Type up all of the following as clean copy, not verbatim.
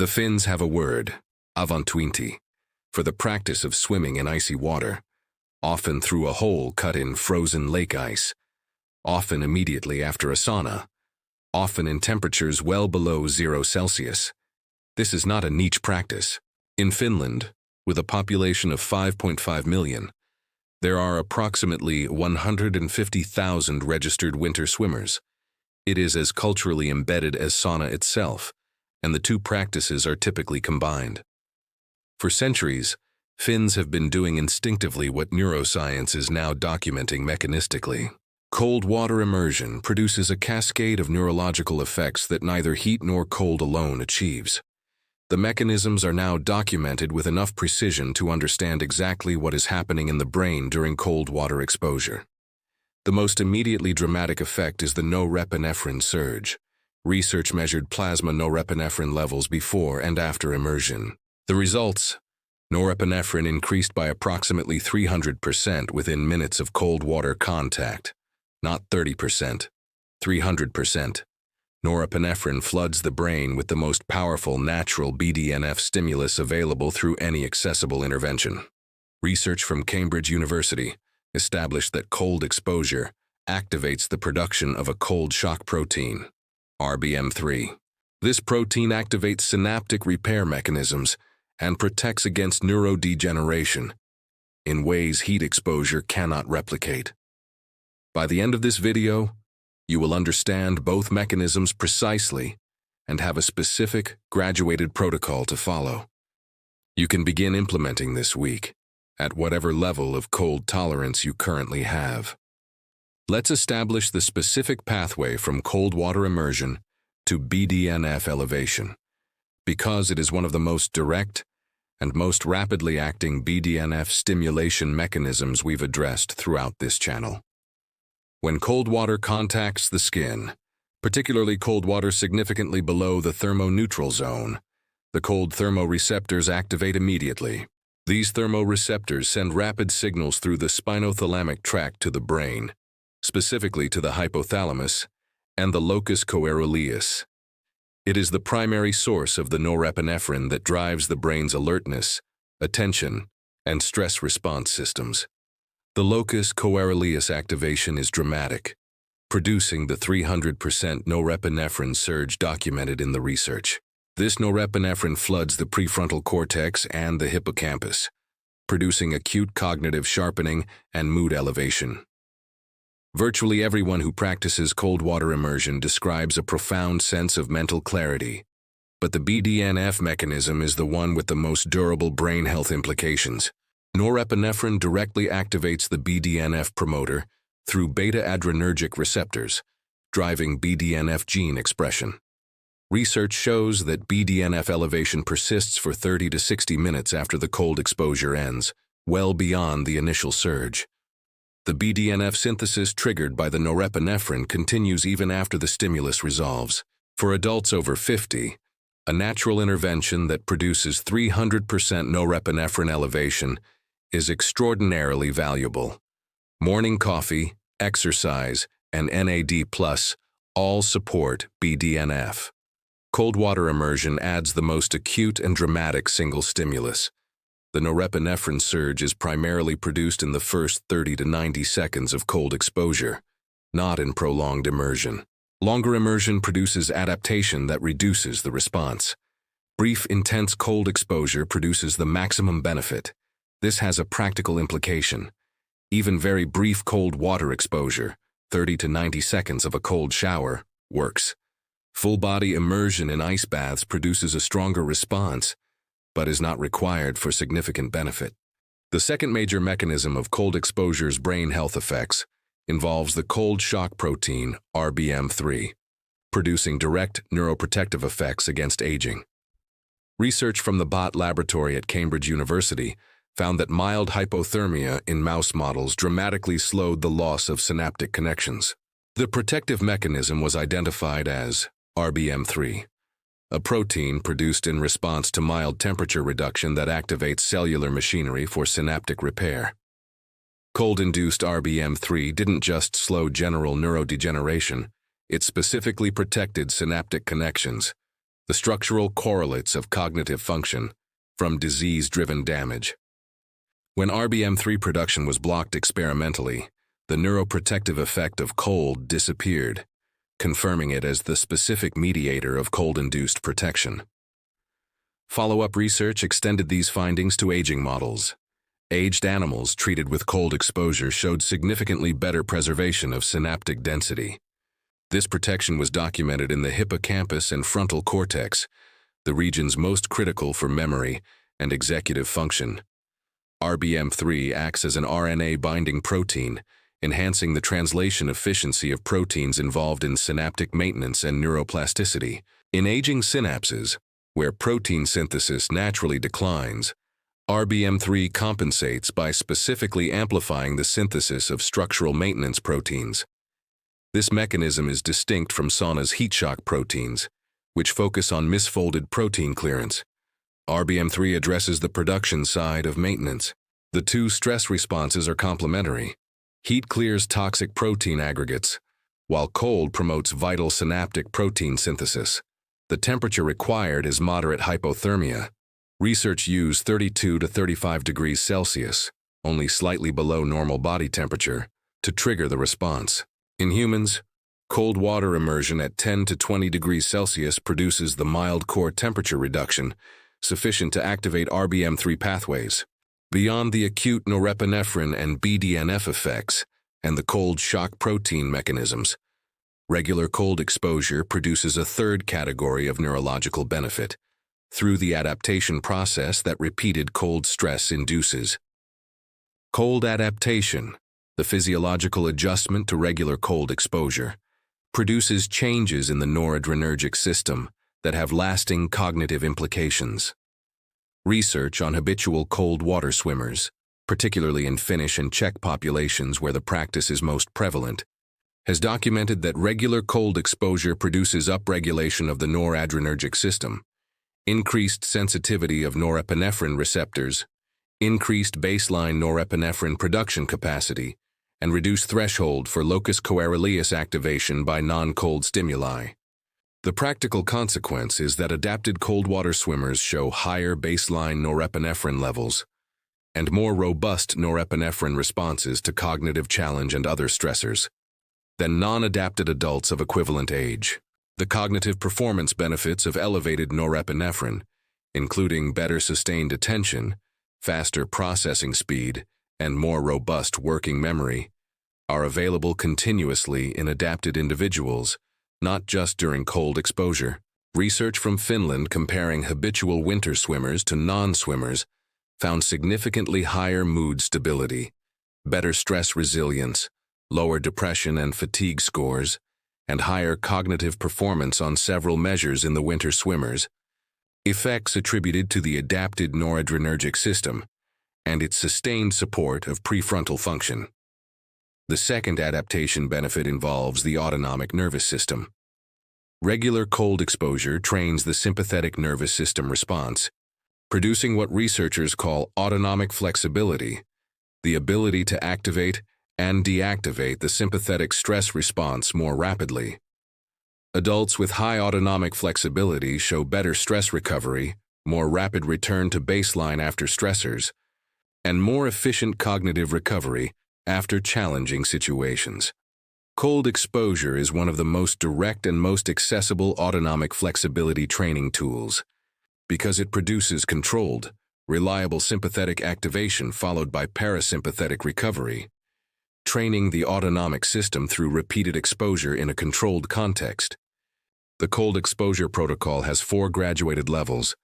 The Finns have a word, avantuinti, for the practice of swimming in icy water, often through a hole cut in frozen lake ice, often immediately after a sauna, often in temperatures well below 0 Celsius. This is not a niche practice. In Finland, with a population of 5.5 million, there are approximately 150,000 registered winter swimmers. It is as culturally embedded as sauna itself, and the two practices are typically combined. For centuries, Finns have been doing instinctively what neuroscience is now documenting mechanistically. Cold water immersion produces a cascade of neurological effects that neither heat nor cold alone achieves. The mechanisms are now documented with enough precision to understand exactly what is happening in the brain during cold water exposure. The most immediately dramatic effect is the norepinephrine surge. Research measured plasma norepinephrine levels before and after immersion. The results: norepinephrine increased by approximately 300% within minutes of cold water contact. Not 30%, 300%. Norepinephrine floods the brain with the most powerful natural BDNF stimulus available through any accessible intervention. Research from Cambridge University established that cold exposure activates the production of a cold shock protein, RBM3. This protein activates synaptic repair mechanisms and protects against neurodegeneration in ways heat exposure cannot replicate. By the end of this video, you will understand both mechanisms precisely and have a specific, graduated protocol to follow. You can begin implementing this week at whatever level of cold tolerance you currently have. Let's establish the specific pathway from cold water immersion to BDNF elevation, because it is one of the most direct and most rapidly acting BDNF stimulation mechanisms we've addressed throughout this channel. When cold water contacts the skin, particularly cold water significantly below the thermoneutral zone, the cold thermoreceptors activate immediately. These thermoreceptors send rapid signals through the spinothalamic tract to the brain, specifically to the hypothalamus and the locus coeruleus. It is the primary source of the norepinephrine that drives the brain's alertness, attention, and stress response systems. The locus coeruleus activation is dramatic, producing the 300% norepinephrine surge documented in the research. This norepinephrine floods the prefrontal cortex and the hippocampus, producing acute cognitive sharpening and mood elevation. Virtually everyone who practices cold water immersion describes a profound sense of mental clarity, but the BDNF mechanism is the one with the most durable brain health implications. Norepinephrine directly activates the BDNF promoter through beta-adrenergic receptors, driving BDNF gene expression. Research shows that BDNF elevation persists for 30 to 60 minutes after the cold exposure ends, well beyond the initial surge. The BDNF synthesis triggered by the norepinephrine continues even after the stimulus resolves. For adults over 50, a natural intervention that produces 300% norepinephrine elevation is extraordinarily valuable. Morning coffee, exercise, and NAD+ all support BDNF. Cold water immersion adds the most acute and dramatic single stimulus. The norepinephrine surge is primarily produced in the first 30 to 90 seconds of cold exposure, not in prolonged immersion. Longer immersion produces adaptation that reduces the response. Brief, intense cold exposure produces the maximum benefit. This has a practical implication. Even very brief cold water exposure, 30 to 90 seconds of a cold shower, works. Full-body immersion in ice baths produces a stronger response, but is not required for significant benefit. The second major mechanism of cold exposure's brain health effects involves the cold shock protein, RBM3, producing direct neuroprotective effects against aging. Research from the Bott Laboratory at Cambridge University found that mild hypothermia in mouse models dramatically slowed the loss of synaptic connections. The protective mechanism was identified as RBM3, a protein produced in response to mild temperature reduction that activates cellular machinery for synaptic repair. Cold-induced RBM3 didn't just slow general neurodegeneration, it specifically protected synaptic connections, the structural correlates of cognitive function from disease-driven damage. When RBM3 production was blocked experimentally, the neuroprotective effect of cold disappeared, confirming it as the specific mediator of cold-induced protection. Follow-up research extended these findings to aging models. Aged animals treated with cold exposure showed significantly better preservation of synaptic density. This protection was documented in the hippocampus and frontal cortex, the regions most critical for memory and executive function. RBM3 acts as an RNA-binding protein, enhancing the translation efficiency of proteins involved in synaptic maintenance and neuroplasticity. In aging synapses, where protein synthesis naturally declines, RBM3 compensates by specifically amplifying the synthesis of structural maintenance proteins. This mechanism is distinct from SANA's heat shock proteins, which focus on misfolded protein clearance. RBM3 addresses the production side of maintenance. The two stress responses are complementary. Heat clears toxic protein aggregates, while cold promotes vital synaptic protein synthesis. The temperature required is moderate hypothermia. Research used 32 to 35 degrees Celsius, only slightly below normal body temperature, to trigger the response. In humans, cold water immersion at 10 to 20 degrees Celsius produces the mild core temperature reduction, sufficient to activate RBM3 pathways. Beyond the acute norepinephrine and BDNF effects and the cold shock protein mechanisms, regular cold exposure produces a third category of neurological benefit through the adaptation process that repeated cold stress induces. Cold adaptation, the physiological adjustment to regular cold exposure, produces changes in the noradrenergic system that have lasting cognitive implications. Research on habitual cold water swimmers, particularly in Finnish and Czech populations where the practice is most prevalent, has documented that regular cold exposure produces upregulation of the noradrenergic system, increased sensitivity of norepinephrine receptors, increased baseline norepinephrine production capacity, and reduced threshold for locus coeruleus activation by non-cold stimuli. The practical consequence is that adapted cold water swimmers show higher baseline norepinephrine levels and more robust norepinephrine responses to cognitive challenge and other stressors than non-adapted adults of equivalent age. The cognitive performance benefits of elevated norepinephrine, including better sustained attention, faster processing speed, and more robust working memory, are available continuously in adapted individuals, not just during cold exposure. Research from Finland comparing habitual winter swimmers to non-swimmers found significantly higher mood stability, better stress resilience, lower depression and fatigue scores, and higher cognitive performance on several measures in the winter swimmers, effects attributed to the adapted noradrenergic system and its sustained support of prefrontal function. The second adaptation benefit involves the autonomic nervous system. Regular cold exposure trains the sympathetic nervous system response, producing what researchers call autonomic flexibility, the ability to activate and deactivate the sympathetic stress response more rapidly. Adults with high autonomic flexibility show better stress recovery, more rapid return to baseline after stressors, and more efficient cognitive recovery after challenging situations. Cold exposure is one of the most direct and most accessible autonomic flexibility training tools because it produces controlled, reliable sympathetic activation followed by parasympathetic recovery. Training the autonomic system through repeated exposure in a controlled context. The cold exposure protocol has 4 graduated levels,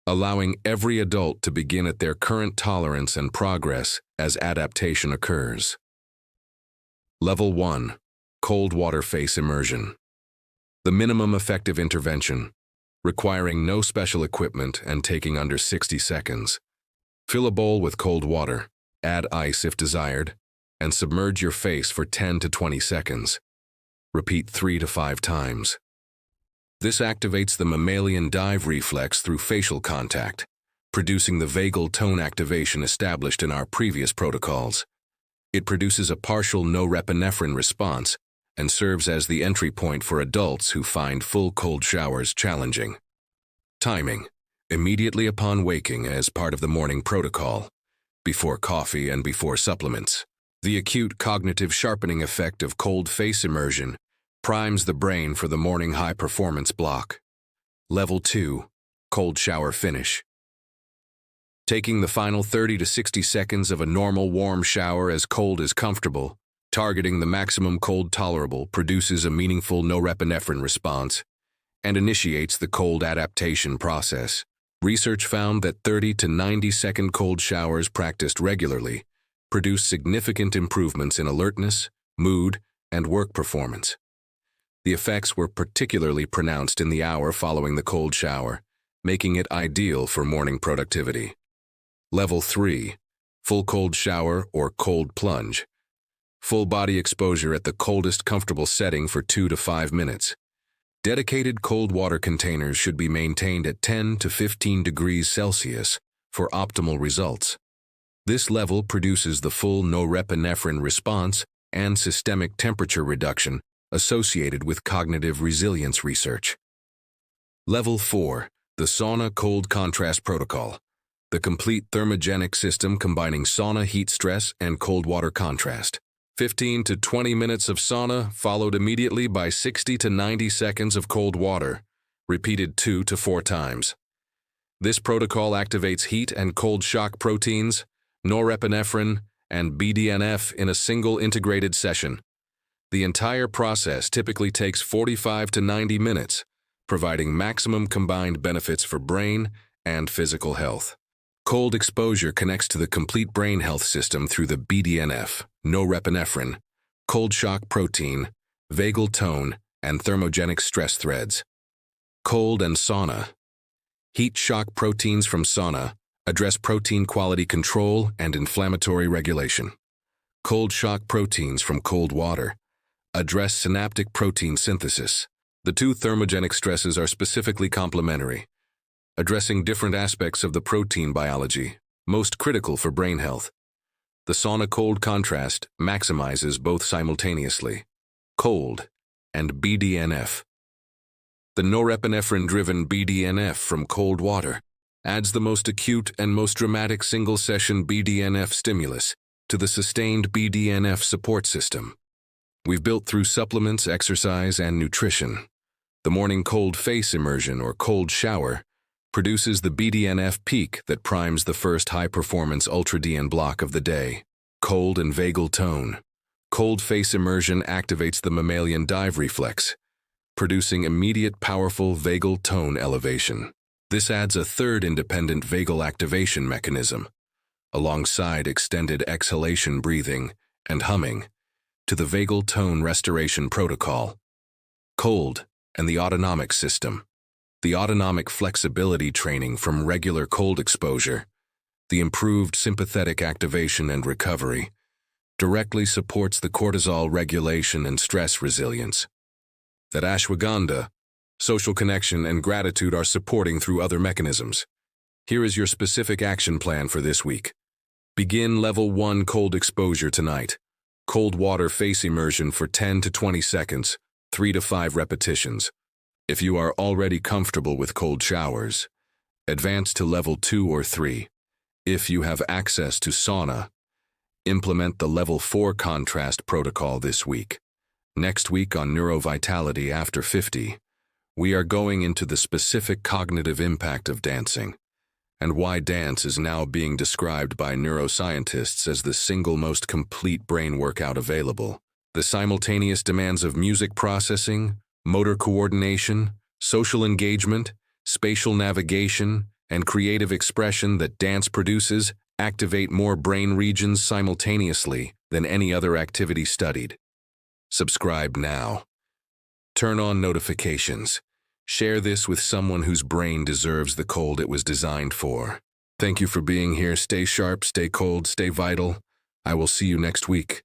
allowing every adult to begin at their current tolerance and progress as adaptation occurs. Level 1. Cold water face immersion. The minimum effective intervention, requiring no special equipment and taking under 60 seconds. Fill a bowl with cold water, add ice if desired, and submerge your face for 10 to 20 seconds. Repeat 3 to 5 times. This activates the mammalian dive reflex through facial contact, producing the vagal tone activation established in our previous protocols. It produces a partial norepinephrine response and serves as the entry point for adults who find full cold showers challenging. Timing: immediately upon waking as part of the morning protocol, before coffee and before supplements. The acute cognitive sharpening effect of cold face immersion primes the brain for the morning high-performance block. Level 2, cold shower finish. Taking the final 30 to 60 seconds of a normal warm shower as cold as comfortable, targeting the maximum cold tolerable produces a meaningful norepinephrine response and initiates the cold adaptation process. Research found that 30 to 90-second cold showers practiced regularly produce significant improvements in alertness, mood, and work performance. The effects were particularly pronounced in the hour following the cold shower, making it ideal for morning productivity. Level 3, full cold shower or cold plunge. Full body exposure at the coldest comfortable setting for 2 to 5 minutes. Dedicated cold water containers should be maintained at 10 to 15 degrees Celsius for optimal results. This level produces the full norepinephrine response and systemic temperature reduction associated with cognitive resilience research. Level 4, the sauna cold contrast protocol. The complete thermogenic system combining sauna heat stress and cold water contrast. 15 to 20 minutes of sauna followed immediately by 60 to 90 seconds of cold water, repeated 2 to 4 times. This protocol activates heat and cold shock proteins, norepinephrine, and BDNF in a single integrated session. The entire process typically takes 45 to 90 minutes, providing maximum combined benefits for brain and physical health. Cold exposure connects to the complete brain health system through the BDNF, norepinephrine, cold shock protein, vagal tone, and thermogenic stress threads. Cold and sauna. Heat shock proteins from sauna address protein quality control and inflammatory regulation. Cold shock proteins from cold water address synaptic protein synthesis. The two thermogenic stresses are specifically complementary, addressing different aspects of the protein biology, most critical for brain health. The sauna-cold contrast maximizes both simultaneously, cold and BDNF. The norepinephrine-driven BDNF from cold water adds the most acute and most dramatic single-session BDNF stimulus to the sustained BDNF support system. We've built through supplements, exercise, and nutrition. The morning cold face immersion or cold shower produces the BDNF peak that primes the first high-performance ultra-DN block of the day. Cold and vagal tone. Cold face immersion activates the mammalian dive reflex, producing immediate powerful vagal tone elevation. This adds a third independent vagal activation mechanism, alongside extended exhalation breathing and humming, to the vagal tone restoration protocol. Cold and the autonomic system. The autonomic flexibility training from regular cold exposure, the improved sympathetic activation and recovery, directly supports the cortisol regulation and stress resilience that ashwagandha, social connection, and gratitude are supporting through other mechanisms. Here is your specific action plan for this week. Begin Level 1 cold exposure tonight. Cold water face immersion for 10 to 20 seconds, 3 to 5 repetitions. If you are already comfortable with cold showers, advance to Level 2 or 3. If you have access to sauna, implement the Level 4 contrast protocol this week. Next week on Neurovitality After 50, we are going into the specific cognitive impact of dancing and why dance is now being described by neuroscientists as the single most complete brain workout available. The simultaneous demands of music processing, motor coordination, social engagement, spatial navigation, and creative expression that dance produces activate more brain regions simultaneously than any other activity studied. Subscribe now. Turn on notifications. Share this with someone whose brain deserves the cold it was designed for. Thank you for being here. Stay sharp, stay cold, stay vital. I will see you next week.